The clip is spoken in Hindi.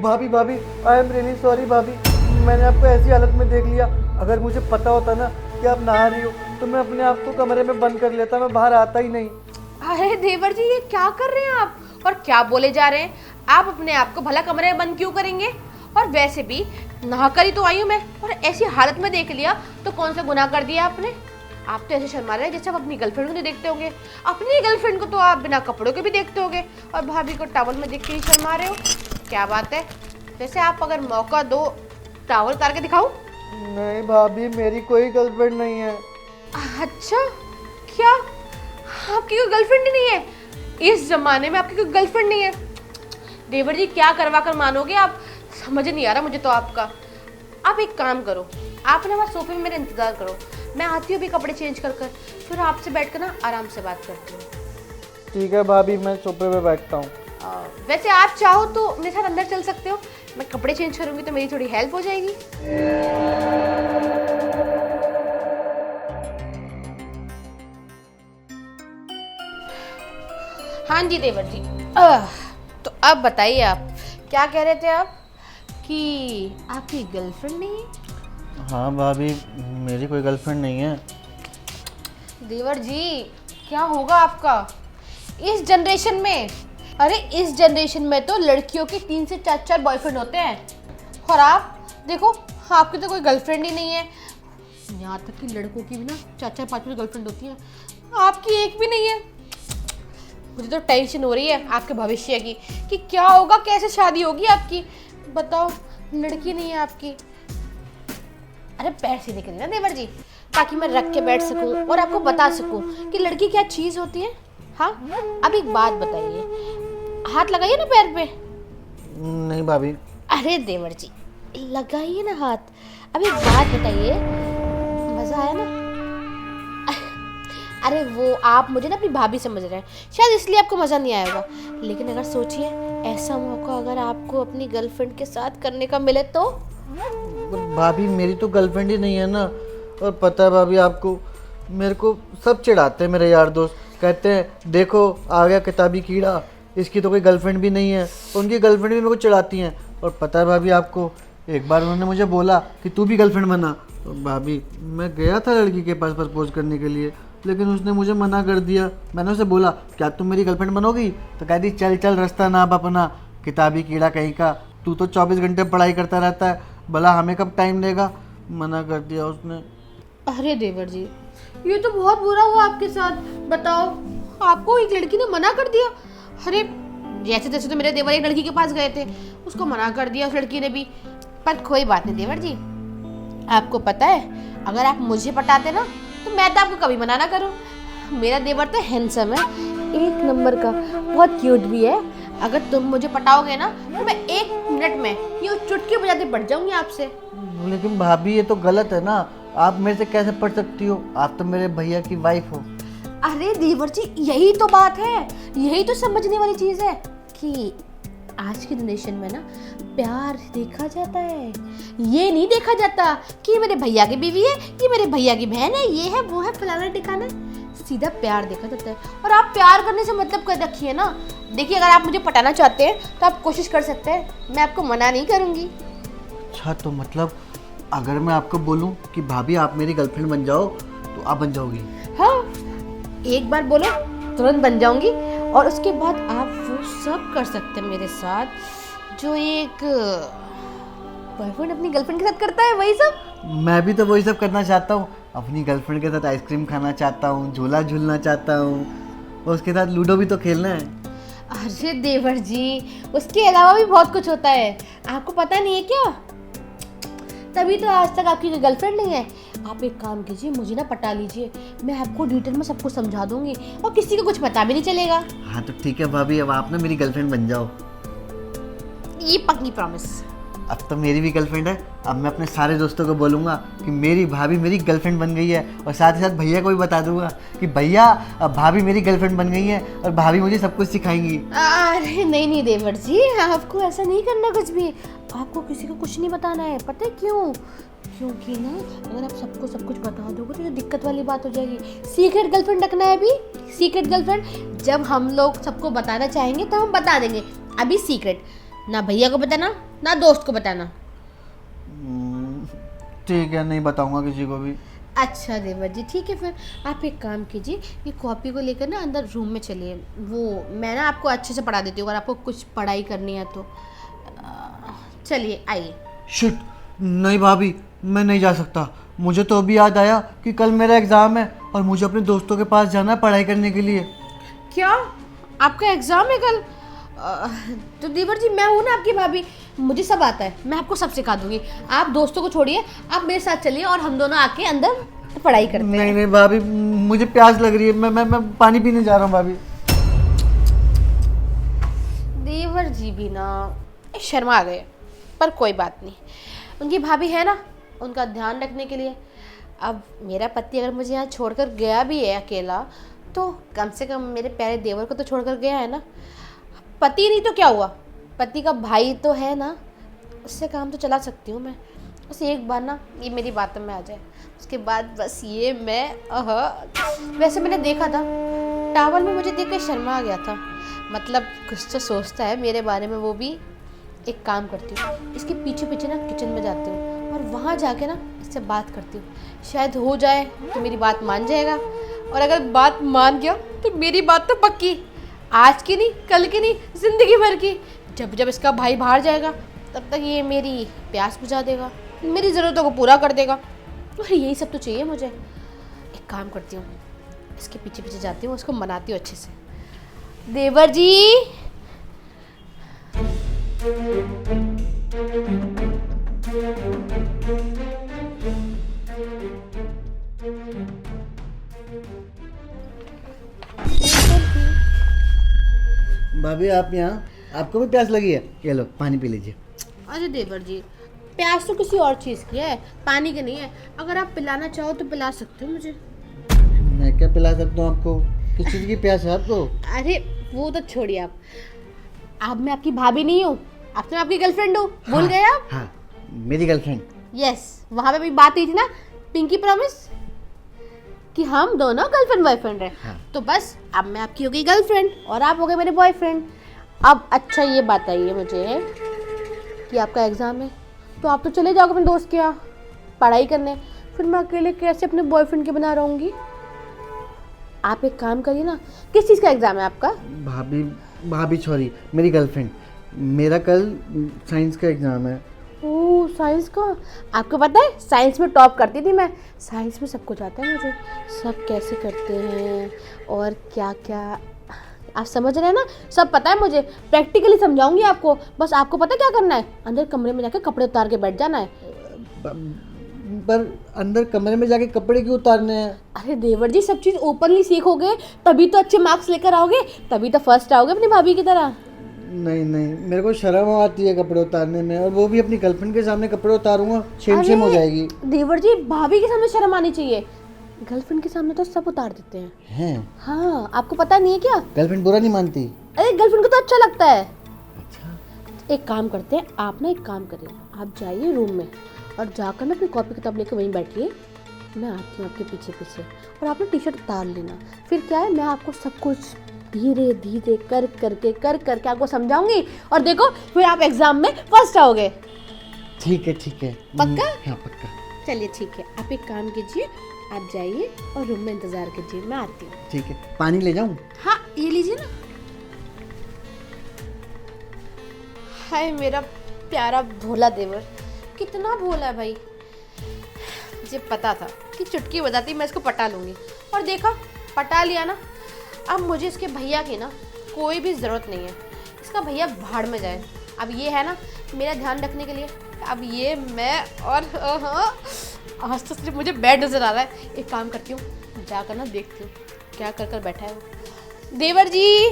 भाभी भाभी आई एम रियली सॉरी भाभी, मैंने आपको ऐसी हालत में देख लिया। अगर मुझे पता होता ना कि आप नहा रही हो तो मैं अपने आप को कमरे में बंद कर लेता, मैं बाहर आता ही नहीं। अरे देवर जी, ये क्या कर रहे हैं आप और क्या बोले जा रहे हैं? आप अपने आप को भला कमरे में बंद क्यों करेंगे? और वैसे भी नहा कर ही तो आई हूँ मैं, और ऐसी हालत में देख लिया तो कौन सा गुनाह कर दिया आपने? आप तो ऐसे शर्मा रहे हैं जैसे आप अपनी गर्लफ्रेंड को नहीं देखते होंगे। अपनी गर्लफ्रेंड को तो आप बिना कपड़ों के भी देखते होंगे, और भाभी को टॉवल में देख के ही शर्मा रहे हो। क्या बात है? वैसे आप अगर मौका दो टॉवल उतार के दिखाओ। नहीं भाभी, मेरी कोई गर्लफ्रेंड नहीं है। अच्छा, क्या आपकी कोई गर्लफ्रेंड ही नहीं है? इस जमाने में आपकी कोई गर्लफ्रेंड नहीं है? देवर जी, क्या करवा कर मानोगे आप? समझ नहीं आ रहा मुझे तो आपका। आप एक काम करो, आप ना हमारे सोफे में मेरा इंतजार करो, मैं आती हूँ अभी कपड़े चेंज कर कर, फिर आपसे बैठ कर ना आराम से बात करती हूँ। ठीक है भाभी, मैं सोफे पे बैठता हूँ। वैसे आप चाहो तो मेरे साथ अंदर चल सकते हो, मैं कपड़े चेंज करूँगी तो मेरी थोड़ी हेल्प हो जाएगी। हाँ जी देवर जी। तो अब बताइए, आप क्या कह रहे थे आप कि आपकी गर्लफ्रेंड नहीं है? हाँ भाभी, मेरी कोई गर्लफ्रेंड नहीं है। देवर जी, क्या होगा आपका इस जनरेशन में? अरे इस जनरेशन में तो लड़कियों के 3 से 4 बॉयफ्रेंड होते हैं, और आप देखो आपकी तो कोई गर्लफ्रेंड ही नहीं है। यहाँ तक कि लड़कों की भी ना 4-4 5-5 गर्लफ्रेंड होती हैं, आपकी एक भी नहीं है। मुझे तो टेंशन हो रही है आपके भविष्य की कि क्या होगा, कैसे शादी होगी आपकी। बताओ, लड़की नहीं है आपकी। अरे पैर सीधे करिए ना देवर जी, ताकि मैं रख के बैठ सकूं और आपको बता सकूं कि लड़की क्या चीज़ होती है। हाँ, अब एक बात बताइए, हाथ लगाइए ना पैर पे। नहीं भाभी। अरे देवर जी, लगाइए ना हाथ। अब एक बात बताइए, मज़ा आया ना? अरे वो आप मुझे ना अपनी भाभी समझ रहे हैं, शायद इसलिए आपको मज़ा नहीं आया होगा। लेकिन अगर सोचिए, ऐसा मौका अगर आपको अपनी गर्लफ्रेंड के साथ करने का मिले तो? भाभी, मेरी तो गर्लफ्रेंड ही नहीं है ना। और पता है भाभी आपको, मेरे को सब चिढ़ाते हैं मेरे यार दोस्त, कहते हैं देखो आ गया किताबी कीड़ा, इसकी तो कोई गर्लफ्रेंड भी नहीं है। उनकी गर्लफ्रेंड भी मेरे को चिढ़ाती हैं। और पता है भाभी आपको, एक बार उन्होंने मुझे बोला कि तू भी गर्लफ्रेंड बना। तो भाभी, मैं गया था लड़की के पास प्रपोज करने के लिए, लेकिन उसने मुझे मना कर दिया। मैंने उसे बोला क्या तुम मेरी गर्लफ्रेंड बनोगी? तो कहती चल चल रास्ता नाप अपना, किताबी कीड़ा कहीं का, तू तो 24 घंटे पढ़ाई करता रहता है, भला हमें कब टाइम देगा। मना कर दिया उसने। अरे देवर जी, ये तो बहुत बुरा हुआ आपके साथ। बताओ, आपको एक लड़की ने मना कर दिया? अरे जैसे तैसे तो मेरे देवर एक लड़की के पास गए थे, उसको मना कर दिया उस लड़की ने भी। पर कोई बात नहीं देवर जी, आपको पता है अगर आप मुझे पटाते ना तो मैं तो आपको कभी मना ना करूं। मेरा देवर तो हैंडसम है, 1 नंबर का, बहुत क्यूट भी है। अगर तुम मुझे पटाओगे ना तो मैं 1 मिनट में यूँ चुटकी बजाते पड़ जाऊंगी आपसे। लेकिन भाभी ये तो गलत है ना, आप मेरे से कैसे पढ़ सकती हो? आप तो मेरे भैया की वाइफ हो। अरे देवर जी, यही तो बात है, यही तो समझने वाली चीज़ है कि आज की जनरेशन में ना प्यार देखा जाता है, ये नहीं देखा जाता कि मेरे भैया की बीवी है, ये मेरे भैया की बहन है, ये है वो है फलाना ठिकाना। सीधा प्यार देखा जाता है। और आप प्यार करने से मतलब कर रखिए ना। देखिए, अगर आप मुझे पटाना चाहते हैं तो आप कोशिश कर सकते हैं, मैं आपको मना नहीं करूँगी। अच्छा, तो मतलब अगर मैं आपको बोलूं कि भाभी आप मेरी गर्लफ्रेंड बन जाओ तो आप बन जाओगी? हाँ, एक बार बोलो तुरंत बन जाऊंगी। और उसके बाद आप वो सब कर सकते हैं मेरे साथ जो एक बॉयफ्रेंड अपनी गर्लफ्रेंड के साथ करता है, वही सब। मैं भी तो वही सब करना चाहता हूँ। अपनी गर्लफ्रेंड के साथ आइसक्रीम खाना चाहता हूँ, झूला झूलना चाहता हूँ, और उसके साथ लूडो भी तो खेलना है। अरे देवर जी, उसके अलावा भी बहुत कुछ होता है, आपको पता नहीं है क्या? तभी तो आज तक आपकी कोई गर्लफ्रेंड नहीं है। आप एक काम कीजिए, मुझे ना पटा लीजिए, मैं आपको डिटेल में सब कुछ समझा दूंगी और किसी को कुछ पता भी नहीं चलेगा। हाँ तो ठीक है भाभी, अब आप ना मेरी गर्लफ्रेंड बन जाओ। ये पक्की प्रॉमिस। अब तो मेरी भी गर्लफ्रेंड है। अब मैं अपने सारे दोस्तों को बोलूँगा कि मेरी भाभी मेरी गर्लफ्रेंड बन गई है, और साथ ही साथ भैया को भी बता दूंगा कि भैया अब भाभी मेरी गर्लफ्रेंड बन गई है और भाभी मुझे सब कुछ सिखाएंगी। अरे नहीं देवर जी, आपको ऐसा नहीं करना कुछ भी। आपको किसी को कुछ नहीं बताना है, पता है क्यों? क्योंकि ना अगर आप सबको सब कुछ बता दोगे तो ये दिक्कत वाली बात हो जाएगी। सीक्रेट गर्लफ्रेंड रखना है अभी, सीक्रेट गर्लफ्रेंड। जब हम लोग सबको बताना चाहेंगे तो हम बता देंगे, अभी सीक्रेट। ना भैया को बताना ना दोस्त को बताना। ठीक है, नहीं बताऊंगा किसी को भी। अच्छा देवर जी ठीक है, फिर आप एक काम कीजिए, ये कॉपी को लेकर ना अंदर रूम में चलिए। वो मैं ना आपको अच्छे से पढ़ा देती हूँ, अगर आपको कुछ पढ़ाई करनी है तो चलिए आइए। शिट, नहीं भाभी, मैं नहीं जा सकता। मुझे तो अभी याद आया कि कल मेरा एग्ज़ाम है और मुझे अपने दोस्तों के पास जाना है पढ़ाई करने के लिए। क्या आपका एग्ज़ाम है कल? तो देवर जी मैं हूँ ना आपकी भाभी, मुझे सब आता है, मैं आपको सब सिखा दूंगी। आप दोस्तों को छोड़िए, आप मेरे साथ चलिए और हम दोनों आके अंदर पढ़ाई करते हैं। नहीं नहीं भाभी, मुझे प्यास लग रही है, मैं पानी पीने जा रहा हूँ भाभी। देवर जी भी ना शर्मा गए, पर कोई बात नहीं, उनकी भाभी है ना, उनका ध्यान रखने के लिए। अब मेरा पति अगर मुझे यहाँ छोड़कर गया भी है अकेला, तो कम से कम मेरे प्यारे देवर को तो छोड़कर गया है ना। पति नहीं तो क्या हुआ, पति का भाई तो है ना, उससे काम तो चला सकती हूँ मैं। बस एक बार ना ये मेरी बातों में आ जाए, उसके बाद बस ये मैं वैसे मैंने देखा था टावल में, मुझे देख कर शर्मा आ गया था। मतलब कुछ तो सोचता है मेरे बारे में वो भी। एक काम करती हूँ, इसके पीछे पीछे ना किचन में जाती हूँ और वहाँ जाके ना इससे बात करती हूँ। शायद हो जाए तो मेरी बात मान जाएगा, और अगर बात मान गया तो मेरी बात तो पक्की, आज की नहीं कल की नहीं ज़िंदगी भर की। जब जब इसका भाई बाहर जाएगा तब तक ये मेरी प्यास बुझा देगा, मेरी ज़रूरतों को पूरा कर देगा, और यही सब तो चाहिए मुझे। एक काम करती हूँ, इसके पीछे पीछे जाती हूँ, उसको मनाती हूँ अच्छे से। देवर जी भाभी आप यहाँ, आपको भी प्यास लगी है? ये लो पानी पी लीजिए। अरे देवर जी, प्यास तो किसी और चीज़ की है, पानी की नहीं है। अगर आप पिलाना चाहो तो पिला सकते हो मुझे। मैं क्या पिला सकता हूँ आपको? किस चीज़ की प्यास है आपको? अरे वो तो छोड़िए आप, अब मैं आपकी भाभी नहीं हूँ, अब तो मैं आपकी गर्लफ्रेंड हूँ। भूल गए आप? हाँ, मेरी गर्लफ्रेंड। यस, वहाँ पे भी बात हुई थी ना, पिंकी प्रॉमिस, कि हम दोनों गर्लफ्रेंड बॉयफ्रेंड हैं। हाँ। तो बस अब मैं आपकी हो गई गर्लफ्रेंड और आप हो गए मेरे बॉयफ्रेंड। अब अच्छा ये बताइए मुझे कि आपका एग्ज़ाम है तो आप तो चले जाओगे अपने दोस्त के यहाँ पढ़ाई करने, फिर मैं अकेले कैसे अपने बॉयफ्रेंड के बिना रहूँगी? आप एक काम करिए ना, किस चीज़ का एग्ज़ाम है आपका? भाभी सॉरी, मेरी गर्लफ्रेंड। मेरा कल साइंस का एग्ज़ाम है। ओह साइंस का, आपको पता है साइंस में टॉप करती थी मैं। साइंस में सब कुछ आता है मुझे, सब कैसे करते हैं और क्या क्या, आप समझ रहे हैं ना, सब पता है मुझे। प्रैक्टिकली समझाऊंगी आपको, बस आपको पता क्या करना है, अंदर कमरे में जाकर कपड़े उतार के बैठ जाना है। पर अंदर कमरे में जाके कपड़े क्यों उतारने हैं? अरे देवर जी, सब चीज़ ओपनली सीखोगे तभी तो अच्छे मार्क्स लेकर आओगे, तभी तो फर्स्ट आओगे अपनी भाभी की तरह। नहीं नहीं, मेरे को शर्म आती है कपड़े उतारने में, और वो भी अपनी गर्लफ्रेंड के सामने कपड़े उतारूंगा, शेम हो जाएगी। देवर जी, भाभी के सामने शर्म आनी चाहिए, गर्लफ्रेंड के सामने तो सब उतार देते हैं। हाँ, आपको पता नहीं है क्या? गर्लफ्रेंड बुरा नहीं मानती? अरे गर्लफ्रेंड को तो अच्छा लगता है। अच्छा, एक काम करते हैं, आप ना एक काम करिए, आप जाइए रूम में और जाकर ना अपनी कॉपी किताब लेकर वहीं बैठिए, मैं आती हूँ आपके पीछे पीछे, और आप ना टी शर्ट उतार लेना। फिर क्या है, मैं आपको सब कुछ धीरे धीरे कर करके आपको समझाऊंगी, और देखो फिर आप एग्जाम में फर्स्ट आओगे। ठीक है। पक्का? हाँ पक्का। चलिए ठीक है, आप एक काम कीजिए, आप जाइए और रूम में इंतजार कीजिए, मैं आती हूँ। ठीक है, पानी ले जाऊँ? हाँ ये लीजिए ना। हाय मेरा प्यारा भोला देवर, कितना भोला है भाई। मुझे पता था कि चुटकी बजाती मैं इसको पटा लूँगी, और देखा पटा लिया ना। अब मुझे इसके भैया की ना कोई भी ज़रूरत नहीं है, इसका भैया भाड़ में जाए। अब ये है ना मेरा ध्यान रखने के लिए, अब ये मैं और आज तो सिर्फ मुझे बेड नज़र आ रहा है। एक काम करती हूँ, जाकर ना देखती हूँ क्या कर बैठा है वो। देवर जी